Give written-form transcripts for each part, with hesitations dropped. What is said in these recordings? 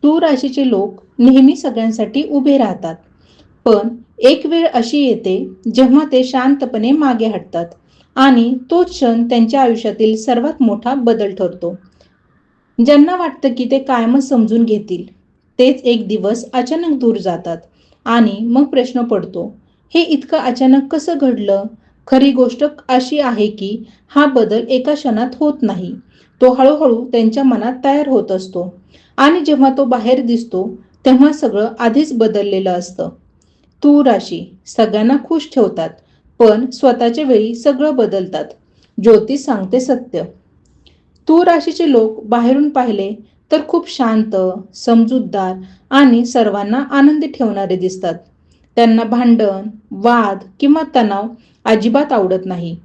तूळ राशीचे लोक नेहमी सगळ्यांसाठी उभे राहतात. पण एक वेळ अशी येते जेव्हा ते शांतपणे मागे हटतात आणि तोच क्षण त्यांच्या आयुष्यातील सर्वात मोठा बदल ठरतो. ज्यांना वाटतं की ते कायमच समजून घेतील, तेच एक दिवस अचानक दूर जातात आणि मग प्रश्न पडतो, हे इतकं अचानक कसं घडलं? खरी गोष्ट अशी आहे की हा बदल एका क्षणात होत नाही. तो हळूहळू त्यांच्या मनात तयार होत असतो आणि जेव्हा तो बाहेर दिसतो, तेव्हा सगळं आधीच बदललेलं असतं. तूळ राशी सगळ्यांना खुश ठेवतात, पण स्वतःच्या वेळी सगळं बदलतात. ज्योतिष सांगते सत्य. तूळ राशीचे लोक बाहेरून पाहिले तर खूप शांत, समजूतदार आणि सर्वांना आनंदी ठेवणारे दिसतात. त्यांना भांडण, वाद किंवा तणाव अजिबात आवडत नाही.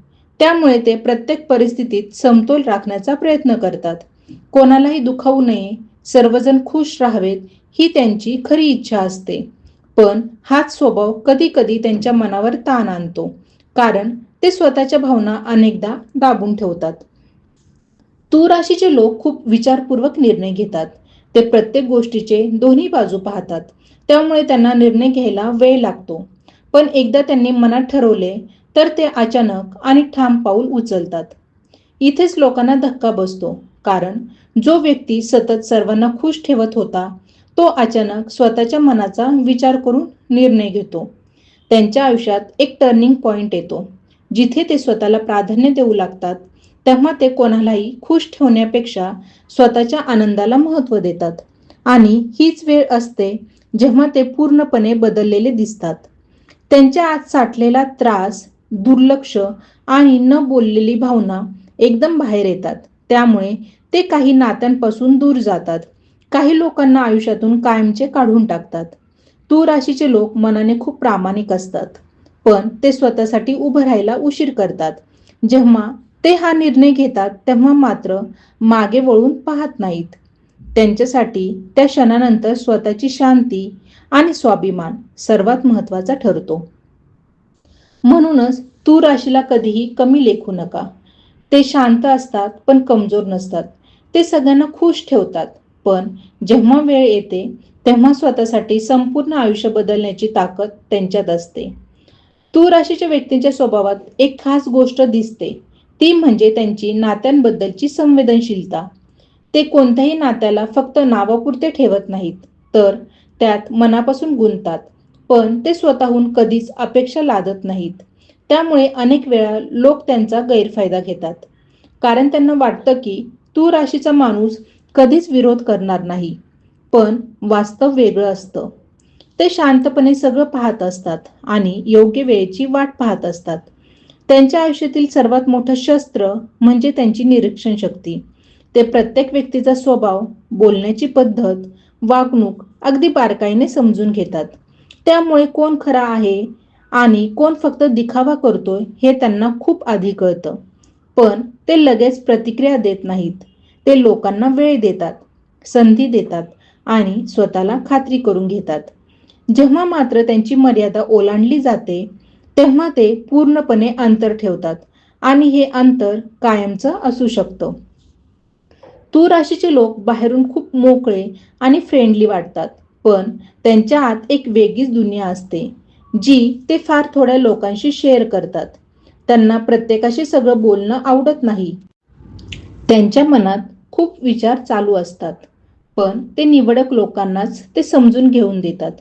त्यामुळे ते प्रत्येक परिस्थितीत समतोल राखण्याचा प्रयत्न करतात. कोणालाही दुखावू नये, सर्वजण खुश राहावेत ही त्यांची खरी इच्छा असते. पण हाच स्वभाव कधी कधी त्यांच्या मनावर ताण आणतो, कारण ते स्वतःच्या भावना अनेकदा दाबून ठेवतात. तूळ राशीचे लोक खूप विचारपूर्वक निर्णय घेतात. ते प्रत्येक गोष्टीचे दोन्ही बाजू पाहतात. त्यामुळे त्यांना निर्णय घ्यायला वेळ लागतो. पण एकदा त्यांनी मनात ठरवले तर ते अचानक आणि ठाम पाऊल उचलतात. इथेच लोकांना धक्का बसतो, कारण जो व्यक्ती सतत सर्वांना खुश ठेवत होता, तो अचानक स्वतःच्या मनाचा विचार करून निर्णय घेतो. त्यांच्या आयुष्यात एक टर्निंग पॉइंट येतो, जिथे ते स्वतःला प्राधान्य देऊ लागतात. तेव्हा ते कोणालाही खुश ठेवण्यापेक्षा स्वतःच्या आनंदाला महत्त्व देतात. आणि हीच वेळ असते जेव्हा ते पूर्णपणे बदललेले दिसतात. त्यांच्या आत साठलेला त्रास, दुर्लक्ष आणि न बोललेली भावना एकदम बाहेर येतात. त्यामुळे ते काही नात्यांपासून दूर जातात. काही लोकांना आयुष्यातून कायमचे काढून टाकतात. तूळ राशीचे लोक मनाने खूप प्रामाणिक असतात, पण ते स्वतःसाठी उभं राहायला उशीर करतात. जेव्हा ते हा निर्णय घेतात तेव्हा मात्र मागे वळून पाहत नाहीत. त्यांच्यासाठी त्या क्षणानंतर स्वतःची शांती आणि स्वाभिमान सर्वात महत्त्वाचा ठरतो. म्हणूनच तूळ राशीला कधीही कमी लेखू नका. ते शांत असतात पण कमजोर नसतात. ते सगळ्यांना खुश ठेवतात, पण जेव्हा वेळ येते तेव्हा स्वतःसाठी संपूर्ण आयुष्य बदलण्याची ताकद त्यांच्यात असते. तूळ राशीच्या व्यक्तींच्या स्वभावात एक खास गोष्ट दिसते, ती म्हणजे त्यांची नात्यांबद्दलची संवेदनशीलता. ते कोणत्याही नात्याला फक्त नावापुरते ठेवत नाहीत, तर त्यात मनापासून गुंततात. पण ते स्वतःहून कधीच अपेक्षा लादत नाहीत. त्यामुळे अनेक वेळा लोक त्यांचा गैरफायदा घेतात, कारण त्यांना वाटतं की तूळ राशीचा माणूस कधीच विरोध करणार नाही. पण वास्तव वेगळं असतं. ते शांतपणे सगळं पाहत असतात आणि योग्य वेळेची वाट पाहत असतात. त्यांच्या आयुष्यातील सर्वात मोठं शस्त्र म्हणजे त्यांची निरीक्षण शक्ती. ते प्रत्येक व्यक्तीचा स्वभाव, बोलण्याची पद्धत, वागणूक अगदी बारकाईने समजून घेतात. त्यामुळे कोण खरा आहे आणि कोण फक्त दिखावा करतोय हे त्यांना खूप आधी कळतं. पण ते लगेच प्रतिक्रिया देत नाहीत. ते लोकांना वेळ देतात, संधी देतात आणि स्वतःला खात्री करून घेतात. जेव्हा मात्र त्यांची मर्यादा ओलांडली जाते, तेव्हा ते पूर्णपणे अंतर ठेवतात आणि हे अंतर कायमचं असू शकतं. तूळ राशीचे लोक बाहेरून खूप मोकळे आणि फ्रेंडली वाटतात, पण त्यांच्या आत एक वेगळीच दुनिया असते, जी ते फार थोड्या लोकांशी शेअर करतात. त्यांना प्रत्येकाशी सगळं बोलणं आवडत नाही. त्यांच्या मनात खूप विचार चालू असतात, पण ते निवडक लोकांनाच ते समजून घेऊन देतात.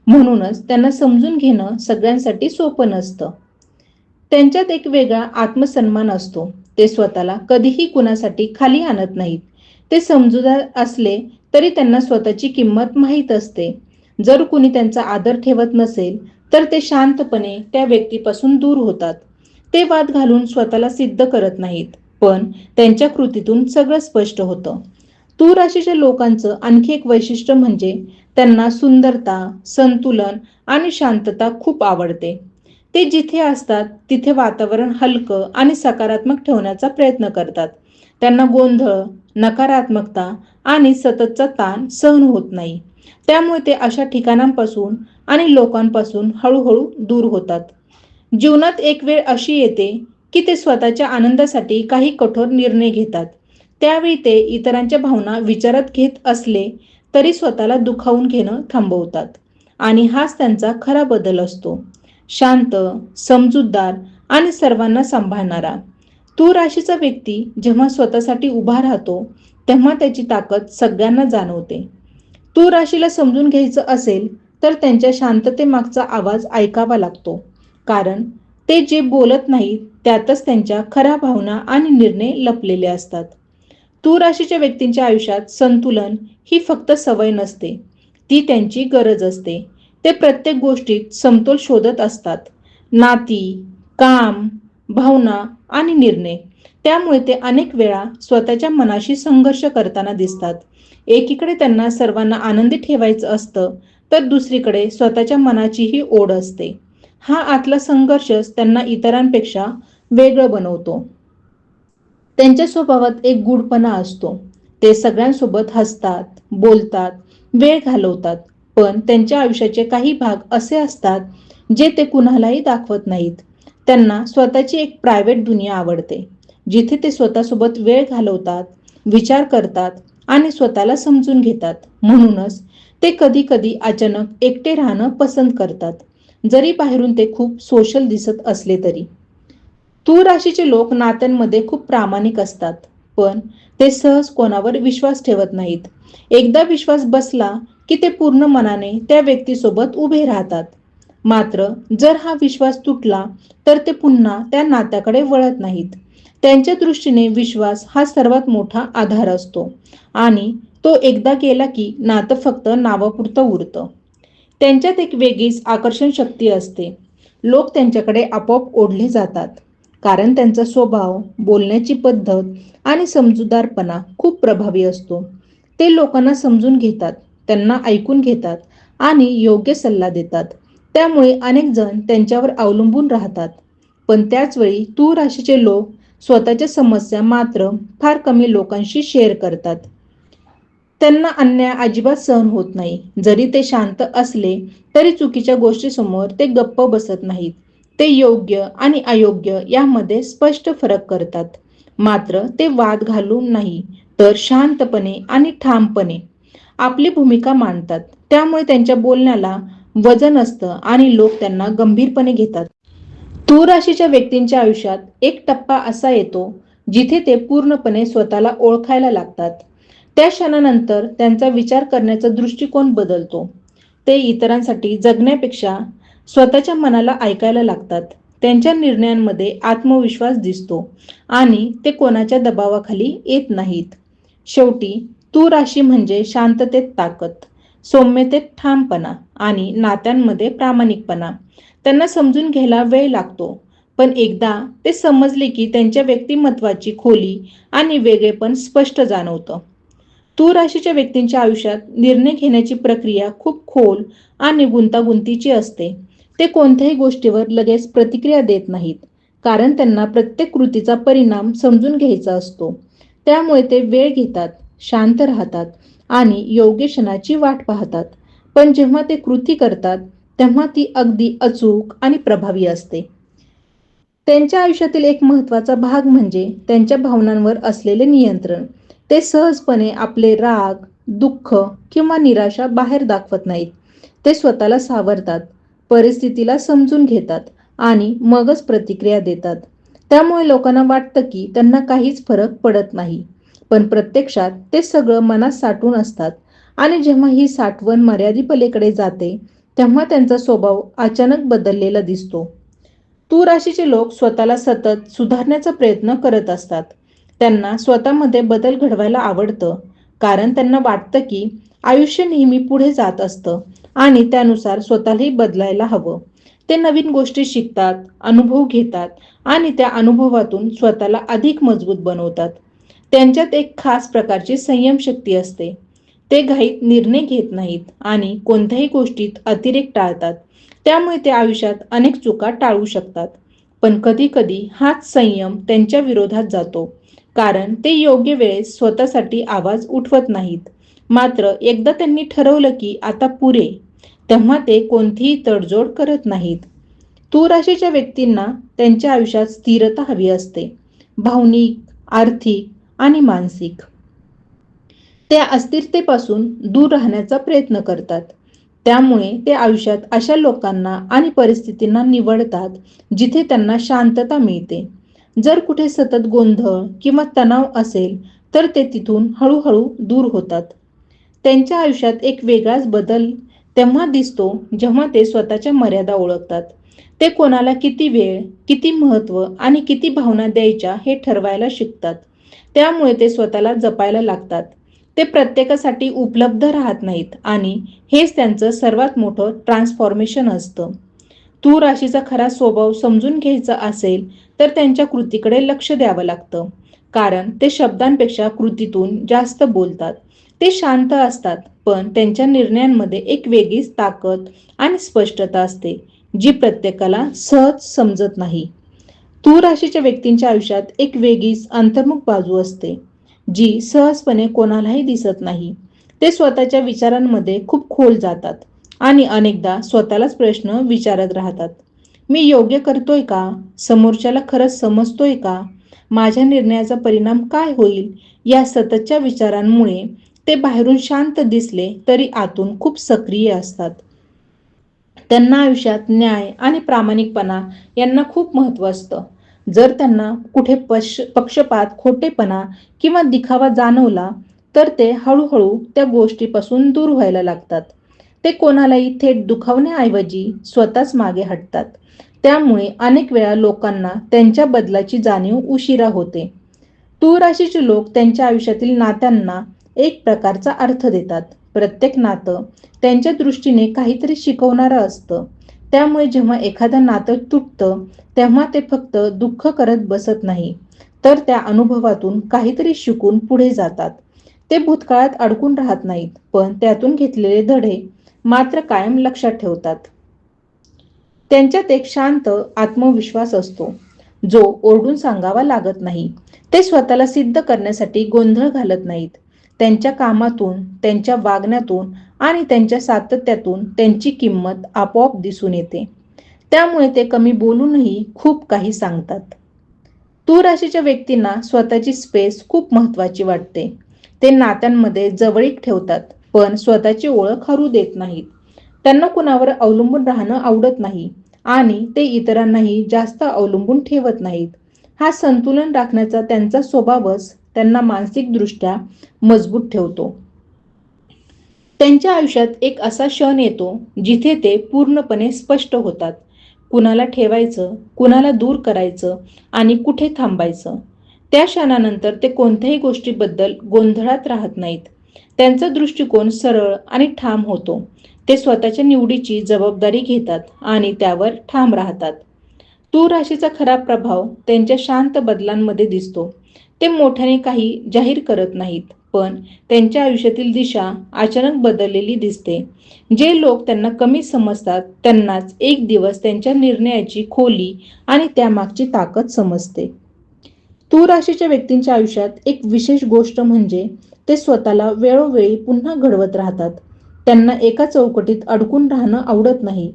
म्हणूनच त्यांना समजून घेणं सगळ्यांसाठी सोपं नसतं. त्यांच्यात एक वेगळा आत्मसन्मान असतो. ते स्वतःला कधीही कुणासाठी खाली आणत नाहीत. ते समजूतदार असले तरी त्यांना स्वतःची किंमत माहीत असते. जर कुणी त्यांचा आदर ठेवत नसेल तर ते शांतपणे त्या व्यक्तीपासून दूर होतात. ते वाद घालून स्वतःला सिद्ध करत नाहीत, पण त्यांच्या कृतीतून सगळं स्पष्ट होतं. तूळ राशीच्या लोकांचं आणखी एक वैशिष्ट्य म्हणजे त्यांना सुंदरता, संतुलन आणि शांतता खूप आवडते. ते जिथे असतात तिथे वातावरण हलकं आणि सकारात्मक ठेवण्याचा प्रयत्न करतात. त्यांना गोंधळ, नकारात्मकता आणि सततचा ताण सहन होत नाही. त्यामुळे ते अशा ठिकाणांपासून आणि लोकांपासून हळूहळू दूर होतात. जीवनात एक वेळ अशी येते की ते स्वतःच्या आनंदासाठी काही कठोर निर्णय घेतात. त्यावेळी ते इतरांच्या भावना विचारात घेत असले तरी स्वतःला दुखावून घेणं थांबवतात आणि हाच त्यांचा खरा बदल असतो. शांत, समजूतदार आणि सर्वांना सांभाळणारा. तूळ राशीचा व्यक्ती जेव्हा स्वतःसाठी उभा राहतो तेव्हा त्याची ताकद सगळ्यांना जाणवते. तूळ राशीला समजून घ्यायचं असेल तर त्यांच्या शांततेमागचा आवाज ऐकावा लागतो, कारण ते जे बोलत नाहीत त्यातच त्यांच्या खऱ्या भावना आणि निर्णय लपलेले असतात. तूळ राशीच्या व्यक्तींच्या आयुष्यात संतुलन ही फक्त सवय नसते, ती त्यांची गरज असते. ते प्रत्येक गोष्टीत समतोल शोधत असतात. नाती, काम, भावना आणि निर्णय. त्यामुळे ते अनेक वेळा स्वतःच्या मनाशी संघर्ष करताना दिसतात. एकीकडे त्यांना सर्वांना आनंदी ठेवायचं असतं, तर दुसरीकडे स्वतःच्या मनाचीही ओढ असते. हा आतला संघर्षच त्यांना इतरांपेक्षा वेगळं बनवतो. त्यांच्या स्वभावात एक गूढपणा असतो. ते सगळ्यांसोबत हसतात, बोलतात, वेळ घालवतात, पण त्यांच्या आयुष्याचे काही भाग असे असतात जे ते कुणालाही दाखवत नाहीत. त्यांना स्वतःची एक प्रायव्हेट दुनिया आवडते, जिथे ते स्वतःसोबत वेळ घालवतात, विचार करतात आणि स्वतःला समजून घेतात. म्हणूनच ते कधी कधी अचानक एकटे राहणं पसंत करतात, जरी बाहेरून ते खूप सोशल दिसत असले तरी. तूळ राशीचे लोक नात्यांमध्ये खूप प्रामाणिक असतात, पण ते सहज कोणावर विश्वास ठेवत नाहीत. एकदा विश्वास बसला की ते पूर्ण मनाने त्या व्यक्तीसोबत उभे राहतात. मात्र जर हा विश्वास तुटला तर ते पुन्हा त्या नात्याकडे वळत नाहीत. त्यांच्या दृष्टीने विश्वास हा सर्वात मोठा आधार असतो आणि तो एकदा गेला की नातं फक्त नावापुरतं उरतं. त्यांच्यात एक वेगळीच आकर्षण शक्ती असते. लोक त्यांच्याकडे आपोआप ओढले जातात, कारण त्यांचा स्वभाव, बोलण्याची पद्धत आणि समजूतदारपणा खूप प्रभावी असतो. ते लोकांना समजून घेतात, त्यांना ऐकून घेतात आणि योग्य सल्ला देतात. त्यामुळे अनेक जण त्यांच्यावर अवलंबून राहतात. पण त्याच वेळी तूळ राशीचे लोक स्वतःच्या समस्या मात्र फार कमी लोकांशी शेअर करतात. त्यांना अन्याय अजिबात सहन होत नाही. जरी ते शांत असले तरी चुकीच्या गोष्टीसमोर ते गप्प बसत नाहीत. ते योग्य आणि अयोग्य यामध्ये स्पष्ट फरक करतात. मात्र ते वाद घालून नाही, तर शांतपणे आणि ठामपणे आपली भूमिका मांडतात. त्यामुळे त्यांच्या बोलण्याला वजन असतं आणि लोक त्यांना गंभीरपणे घेतात. तूळ राशीच्या व्यक्तींच्या आयुष्यात एक टप्पा असा येतो जिथे ते पूर्णपणे स्वतःला ओळखायला लागतात. त्या क्षणानंतर त्यांचा विचार करण्याचा दृष्टिकोन बदलतो. ते इतरांसाठी जगण्यापेक्षा स्वतःच्या मनाला ऐकायला लागतात. त्यांच्या निर्णयांमध्ये आत्मविश्वास दिसतो आणि ते कोणाच्या दबावाखाली येत नाहीत. शेवटी तूळ राशी म्हणजे शांततेत ताकद, सौम्यतेत ठामपणा आणि नात्यांमध्ये प्रामाणिकपणा. त्यांना समजून घ्यायला वेळ लागतो, पण एकदा ते समजले की त्यांच्या व्यक्तिमत्वाची खोली आणि वेगळेपण स्पष्ट जाणवतं. तूळ राशीच्या व्यक्तींच्या आयुष्यात निर्णय घेण्याची प्रक्रिया खूप खोल आणि गुंतागुंतीची असते. ते कोणत्याही गोष्टीवर लगेच प्रतिक्रिया देत नाहीत, कारण त्यांना प्रत्येक कृतीचा परिणाम समजून घ्यायचा असतो. त्यामुळे ते वेळ घेतात, शांत राहतात आणि योग्य क्षणाची वाट पाहतात. पण जेव्हा ते कृती करतात तेव्हा ती अगदी अचूक आणि प्रभावी असते. त्यांच्या आयुष्यातील एक महत्त्वाचा भाग म्हणजे त्यांच्या भावनांवर असलेले नियंत्रण. ते सहजपणे आपले राग, दुःख किंवा निराशा बाहेर दाखवत नाहीत. ते स्वतःला सावरतात, परिस्थितीला समजून घेतात आणि मगच प्रतिक्रिया देतात. त्यामुळे लोकांना वाटतं की त्यांना काहीच फरक पडत नाही, पण प्रत्यक्षात ते सगळं मनात साठवून असतात आणि जेव्हा ही साठवण मर्यादेपलीकडे जाते तेव्हा त्यांचा स्वभाव अचानक बदललेला दिसतो. तूळ राशीचे लोक स्वतःला सतत सुधारण्याचा प्रयत्न करत असतात. त्यांना स्वतःमध्ये बदल घडवायला आवडतं, कारण त्यांना वाटतं की आयुष्य नेहमी पुढे जात असतं आणि त्यानुसार स्वतःलाही बदलायला हवं. ते नवीन गोष्टी शिकतात, अनुभव घेतात आणि त्या अनुभवातून स्वतःला अधिक मजबूत बनवतात. त्यांच्यात एक खास प्रकारची संयम शक्ती असते. ते घाईत निर्णय घेत नाहीत आणि कोणत्याही गोष्टीत अतिरेक टाळतात. त्यामुळे ते आयुष्यात अनेक चुका टाळू शकतात. पण कधी कधी हाच संयम त्यांच्या विरोधात जातो, कारण ते योग्य वेळेस स्वतःसाठी आवाज उठवत नाहीत. मात्र एकदा त्यांनी ठरवलं की आता पुरे, तेव्हा ते कोणतीही तडजोड करत नाहीत. तूळ राशीच्या व्यक्तींना त्यांच्या आयुष्यात स्थिरता हवी असते, भावनिक, आर्थिक आणि मानसिक. त्या अस्थिरतेपासून दूर राहण्याचा प्रयत्न करतात. त्यामुळे ते आयुष्यात अशा लोकांना आणि परिस्थितींना निवडतात जिथे त्यांना शांतता मिळते. जर कुठे सतत गोंधळ किंवा तणाव असेल तर ते तिथून हळूहळू दूर होतात. त्यांच्या आयुष्यात एक वेगळाच बदल तेव्हा दिसतो जेव्हा ते स्वतःच्या मर्यादा ओळखतात. ते कोणाला किती वेळ, किती महत्त्व आणि किती भावना द्यायच्या हे ठरवायला शिकतात. त्यामुळे ते स्वतःला जपायला लागतात. ते प्रत्येकासाठी उपलब्ध राहत नाहीत आणि हेच त्यांचं सर्वात मोठं ट्रान्सफॉर्मेशन असतं. तूर राशीचा खरा स्वभाव समजून घ्यायचा असेल तर त्यांच्या कृतीकडे लक्ष द्यावं लागतं. कारण ते शब्दांपेक्षा कृतीतून जास्त बोलतात. ते शांत असतात, पण त्यांच्या निर्णयांमध्ये एक वेगळीच ताकद आणि स्पष्टता असते, जी प्रत्येकाला सहज समजत नाही. तूर राशीच्या व्यक्तींच्या आयुष्यात एक वेगळीच अंतर्मुख बाजू असते, जी सहजपणे कोणालाही दिसत नाही. ते स्वतःच्या विचारांमध्ये खूप खोल जातात आणि अनेकदा स्वतःलाच प्रश्न विचारत राहतात. मी योग्य करतोय का? समोरच्याला खरंच समजतोय का? माझ्या निर्णयाचा परिणाम काय होईल? या सततच्या विचारांमुळे ते बाहेरून शांत दिसले तरी आतून खूप सक्रिय असतात. त्यांना आयुष्यात न्याय आणि प्रामाणिकपणा यांना खूप महत्त्व असतं. जर त्यांना कुठे पक्षपात, खोटेपणा किंवा दिखावा जाणवला तर ते हळूहळू त्या गोष्टीपासून दूर व्हायला लागतात. ते कोणालाही थेट दुखावण्याऐवजी स्वतःच मागे हटतात. त्यामुळे अनेक वेळा लोकांना त्यांच्या बदलाची जाणीव उशिरा होते. तूळ राशीचे लोक त्यांच्या आयुष्यातील नात्यांना एक प्रकारचा अर्थ देतात. प्रत्येक नातं त्यांच्या दृष्टीने काहीतरी शिकवणारं असतं. त्यामुळे जेव्हा एखादं नातं तुटतं तेव्हा ते फक्त दुःख करत बसत नाही, तर त्या अनुभवातून काहीतरी शिकून पुढे जातात. ते भूतकाळात अडकून राहत नाहीत, पण त्यातून घेतलेले धडे मात्र कायम लक्षात ठेवतात. त्यांच्यात एक शांत आत्मविश्वास असतो, जो ओरडून सांगावा लागत नाही. ते स्वतःला सिद्ध करण्यासाठी गोंधळ घालत नाहीत. त्यांच्या कामातून, त्यांच्या वागण्यातून आणि त्यांच्या सातत्यातून त्यांची किंमत आपोआप दिसून येते. त्यामुळे ते कमी बोलूनही खूप काही सांगतात. तूळ राशीच्या व्यक्तींना स्वतःची स्पेस खूप महत्त्वाची वाटते. ते नात्यांमध्ये जवळीक ठेवतात, पण स्वतःची ओळख हरू देत नाहीत. त्यांना कुणावर अवलंबून राहणं आवडत नाही आणि ते इतरांनाही जास्त अवलंबून ठेवत नाहीत. हा संतुलन राखण्याचा त्यांचा स्वभावच त्यांना मानसिकदृष्ट्या मजबूत ठेवतो. त्यांच्या आयुष्यात एक असा क्षण येतो जिथे ते पूर्णपणे स्पष्ट होतात. कुणाला ठेवायचं, कुणाला दूर करायचं आणि कुठे थांबायचं. त्या क्षणानंतर ते कोणत्याही गोष्टीबद्दल गोंधळात राहत नाहीत. त्यांचा दृष्टिकोन सरळ आणि ठाम होतो. ते स्वतःच्या निवडीची जबाबदारी घेतात आणि त्यावर ठाम राहतात. तूळ राशीचा खरा प्रभाव त्यांच्या शांत बदलांमध्ये दिसतो. ते मोठ्याने काही जाहीर करत नाहीत, पण त्यांच्या आयुष्यातील दिशा अचानक बदललेली दिसते. जे लोक त्यांना कमी समजतात त्यांनाच एक दिवस त्यांच्या निर्णयाची खोली आणि त्यामागची ताकद समजते. तूळ राशीच्या व्यक्तींच्या आयुष्यात एक विशेष गोष्ट म्हणजे ते स्वतःला वेळोवेळी पुन्हा घडवत राहतात. त्यांना एका चौकटीत अडकून राहणं आवडत नाही.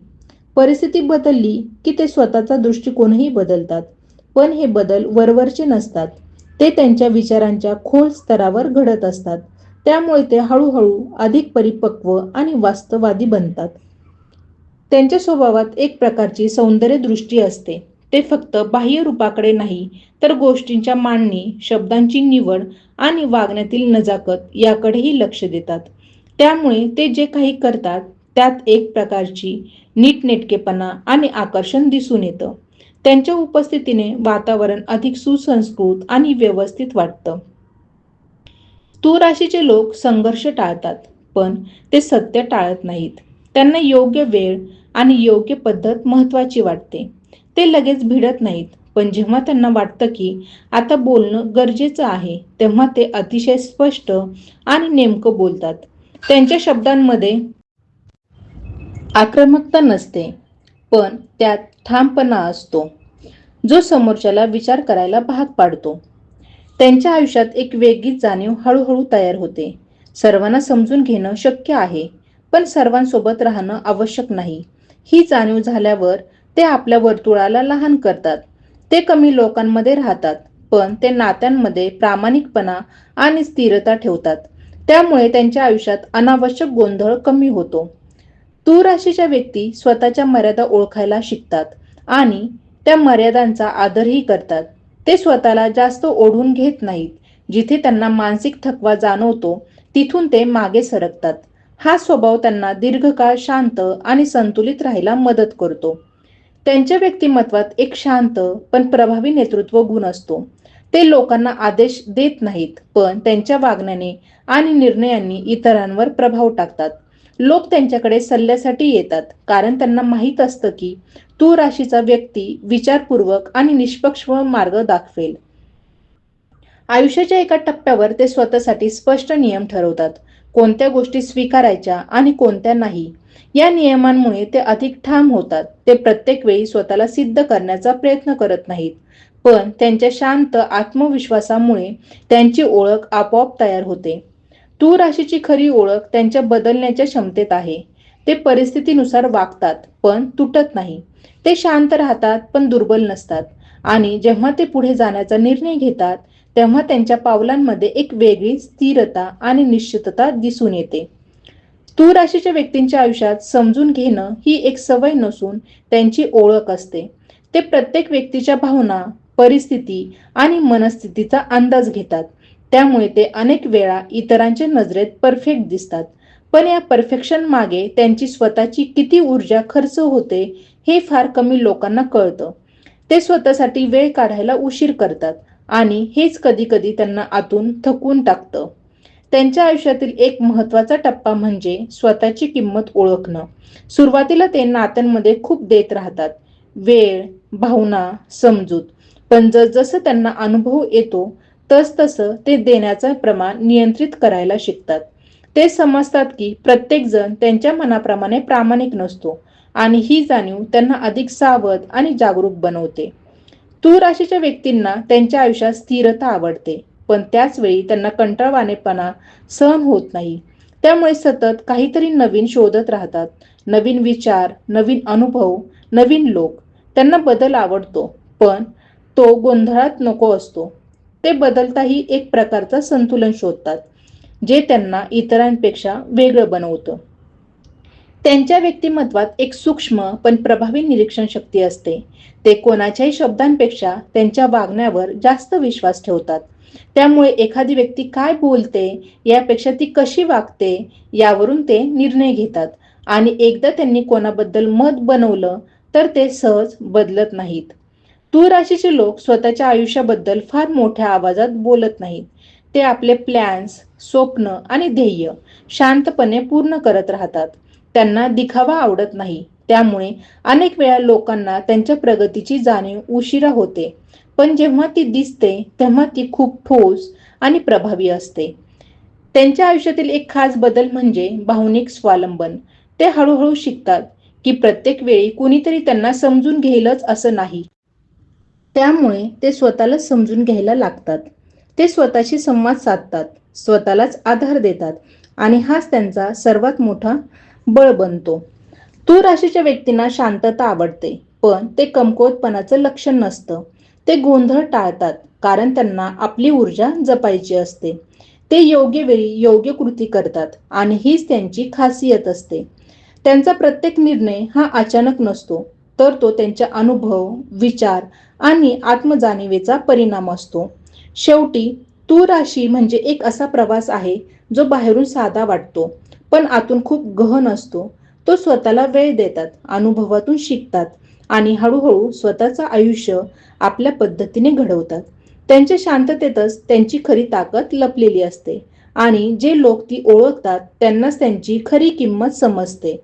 परिस्थिती बदलली की ते स्वतःचा दृष्टिकोनही बदलतात. पण हे बदल वरवरचे नसतात. ते त्यांच्या विचारांच्या खोल स्तरावर घडत असतात. त्यामुळे ते हळूहळू अधिक परिपक्व आणि वास्तववादी बनतात. त्यांच्या स्वभावात एक प्रकारची सौंदर्य दृष्टी असते. ते फक्त बाह्य रूपाकडे नाही, तर गोष्टींच्या मांडणी, शब्दांची निवड आणि वागण्यातील नजाकत याकडेही लक्ष देतात. त्यामुळे ते जे काही करतात त्यात एक प्रकारची नीटनेटकेपणा आणि आकर्षण दिसून येतं. त्यांच्या उपस्थितीने वातावरण अधिक सुसंस्कृत आणि व्यवस्थित वाटतं. तूळ राशीचे लोक संघर्ष टाळतात, पण ते सत्य टाळत नाहीत. त्यांना योग्य वेळ आणि योग्य पद्धत महत्त्वाची वाटते. ते लगेच भिडत नाहीत, पण जेव्हा त्यांना वाटतं की आता बोलणं गरजेचं आहे, तेव्हा ते अतिशय स्पष्ट आणि नेमकं बोलतात. त्यांच्या शब्दांमध्ये आक्रमकता नसते, पण त्यात ठामपणा असतो, जो समोरच्याला विचार करायला भाग पाडतो. त्यांच्या आयुष्यात एक वेगळीच जाणीव हळूहळू तयार होते. सर्वांना समजून घेणं शक्य आहे, पण सर्वांसोबत राहणं आवश्यक नाही. ही जाणीव झाल्यावर ते आपल्या वर्तुळाला लहान करतात. ते कमी लोकांमध्ये राहतात, पण ते नात्यांमध्ये प्रामाणिकपणा आणि स्थिरता ठेवतात. त्यामुळे त्यांच्या आयुष्यात अनावश्यक गोंधळ कमी होतो. तूळ राशीच्या व्यक्ती स्वतःच्या मर्यादा ओळखायला शिकतात आणि त्या मर्यादांचा आदरही करतात. ते स्वतःला जास्त ओढून घेत नाहीत. जिथे त्यांना मानसिक थकवा जाणवतो तिथून ते मागे सरकतात. हा स्वभाव त्यांना दीर्घकाळ शांत आणि संतुलित राहायला मदत करतो. त्यांच्या व्यक्तिमत्वात एक शांत पण प्रभावी नेतृत्व गुण असतो. ते लोकांना आदेश देत नाहीत, पण त्यांच्या वागण्याने आणि निर्णयांनी इतरांवर प्रभाव टाकतात. लोक त्यांच्याकडे सल्ल्यासाठी येतात, कारण त्यांना माहीत असतं की तूळ राशीचा व्यक्ती विचारपूर्वक आणि निष्पक्ष मार्ग दाखवेल. आयुष्याच्या एका टप्प्यावर ते स्वतःसाठी स्पष्ट नियम ठरवतात. कोणत्या गोष्टी स्वीकारायच्या आणि कोणत्या नाही. या नियमांमुळे ते अधिक ठाम होतात. ते प्रत्येक वेळी स्वतःला सिद्ध करण्याचा प्रयत्न करत नाहीत, पण त्यांच्या शांत आत्मविश्वासामुळे त्यांची ओळख आपोआप तयार होते. तूळ राशीची खरी ओळख त्यांच्या बदलण्याच्या क्षमतेत आहे. ते परिस्थितीनुसार वागतात, पण तुटत नाही. ते शांत राहतात, पण दुर्बल नसतात. आणि जेव्हा ते पुढे जाण्याचा निर्णय घेतात, तेव्हा त्यांच्या पावलांमध्ये एक वेगळी स्थिरता आणि निश्चितता दिसून येते. तूळ राशीच्या व्यक्तींच्या आयुष्यात समजून घेणं ही एक सवय नसून त्यांची ओळख असते. ते प्रत्येक व्यक्तीच्या भावना, परिस्थिती आणि मनस्थितीचा अंदाज घेतात. त्यामुळे ते अनेक वेळा इतरांच्या नजरेत परफेक्ट दिसतात. पण या परफेक्शन मागे त्यांची स्वतःची किती ऊर्जा खर्च होते हे फार कमी लोकांना कळतं. ते स्वतःसाठी वेळ काढायला उशीर करतात आणि हेच कधी-कधी त्यांना आतून थकवून टाकतं. त्यांच्या आयुष्यातील एक महत्त्वाचा टप्पा म्हणजे स्वतःची किंमत ओळखणं. सुरुवातीला ते नात्यांमध्ये खूप देत राहतात. वेळ, भावना, समजूत. पण जसजसं त्यांना अनुभव येतो, तसतसं ते देण्याचं प्रमाण नियंत्रित करायला शिकतात. ते समजतात की प्रत्येकजण त्यांच्या मनाप्रमाणे प्रामाणिक नसतो आणि ही जाणीव त्यांना अधिक सावध आणि जागरूक बनवते. तूळ राशीच्या व्यक्तींना त्यांच्या आयुष्यात स्थिरता आवडते, पण त्याच वेळी त्यांना कंटाळवाणेपणा सहन होत नाही. त्यामुळे सतत काहीतरी नवीन शोधत राहतात. नवीन विचार, नवीन अनुभव, नवीन लोक. त्यांना बदल आवडतो, पण तो गोंधळात नको असतो. ते बदलताही एक प्रकारचा संतुलन शोधतात, जे त्यांना इतरांपेक्षा वेगळं बनवतं. त्यांच्या व्यक्तिमत्वात एक सूक्ष्म पण प्रभावी निरीक्षण शक्ती असते. ते कोणाच्याही शब्दांपेक्षा त्यांच्या वागण्यावर जास्त विश्वास ठेवतात. त्यामुळे एखादी व्यक्ती काय बोलते यापेक्षा ती कशी वागते यावरून ते निर्णय घेतात आणि एकदा त्यांनी कोणाबद्दल मत बनवलं तर ते सहज बदलत नाहीत. तूळ राशीचे लोक स्वतःच्या आयुष्याबद्दल फार मोठ्या आवाजात बोलत नाहीत. ते आपले प्लॅन्स, स्वप्न आणि ध्येय शांतपणे पूर्ण करत राहतात. त्यांना दिखावा आवडत नाही. त्यामुळे अनेक वेळा लोकांना त्यांच्या प्रगतीची जाणीव उशिरा होते. पण जेव्हा ती दिसते तेव्हा ती खूप ठोस आणि प्रभावी असते. त्यांच्या आयुष्यातील एक खास बदल म्हणजे भावनिक स्वावलंबन. ते हळूहळू शिकतात की प्रत्येक वेळी कुणीतरी त्यांना समजून घेईलच असं नाही. त्यामुळे ते स्वतःला समजून घ्यायला लागतात. ते स्वतःशी संवाद साधतात, स्वतःलाच आधार देतात आणि हाच त्यांचा सर्वात मोठा बळ बनतो. तूळ राशीच्या व्यक्तींना शांतता आवडते, पण ते कमकुवतपणाचं लक्षण नसतं. ते गोंधळ टाळतात, कारण त्यांना आपली ऊर्जा जपायची असते. ते योग्य वेळी योग्य कृती करतात आणि हीच त्यांची खासियत असते. त्यांचा प्रत्येक निर्णय हा अचानक नसतो, तर तो त्यांच्या अनुभव, विचार आणि आत्मजाणीवेचा परिणाम असतो. शेवटी तूळ राशी म्हणजे एक असा प्रवास आहे जो बाहेरून साधा वाटतो, पण आतून खूप गहन असतो. तो स्वतःला वेळ देतात, अनुभवातून शिकतात आणि हळूहळू स्वतःचं आयुष्य आपल्या पद्धतीने घडवतात. त्यांच्या शांततेतच त्यांची खरी ताकद लपलेली असते आणि जे लोक ती ओळखतात त्यांनाच त्यांची खरी किंमत समजते.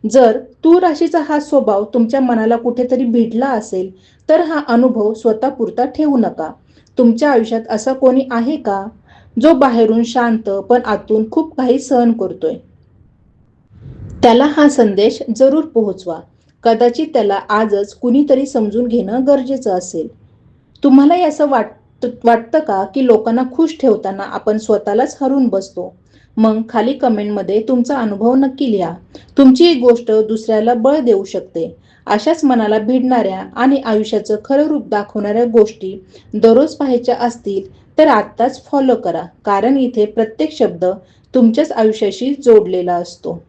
जर तूळ राशीचा हा स्वभाव तुमच्या मनाला कुठेतरी भिडला असेल, तर हा अनुभव स्वतःपुरता ठेवू नका. तुमच्या आयुष्यात असा कोणी आहे का, जो बाहेरून शांत पण आतून खूप काही सहन करतोय? त्याला हा संदेश जरूर पोहोचवा. कदाचित त्याला आजच कुणीतरी समजून घेणं गरजेचं असेल. तुम्हालाही असं वाटतं का की लोकांना खुश ठेवताना आपण स्वतःलाच हरवून बसतो? मग खाली कमेंटमध्ये तुमचा अनुभव नक्की लिहा. तुमची ही गोष्ट दुसऱ्याला बळ देऊ शकते. अशाच मनाला भिडणाऱ्या आणि आयुष्याचं खरं रूप दाखवणाऱ्या गोष्टी दररोज पाहायच्या असतील तर आत्ताच फॉलो करा, कारण इथे प्रत्येक शब्द तुमच्याच आयुष्याशी जोडलेला असतो.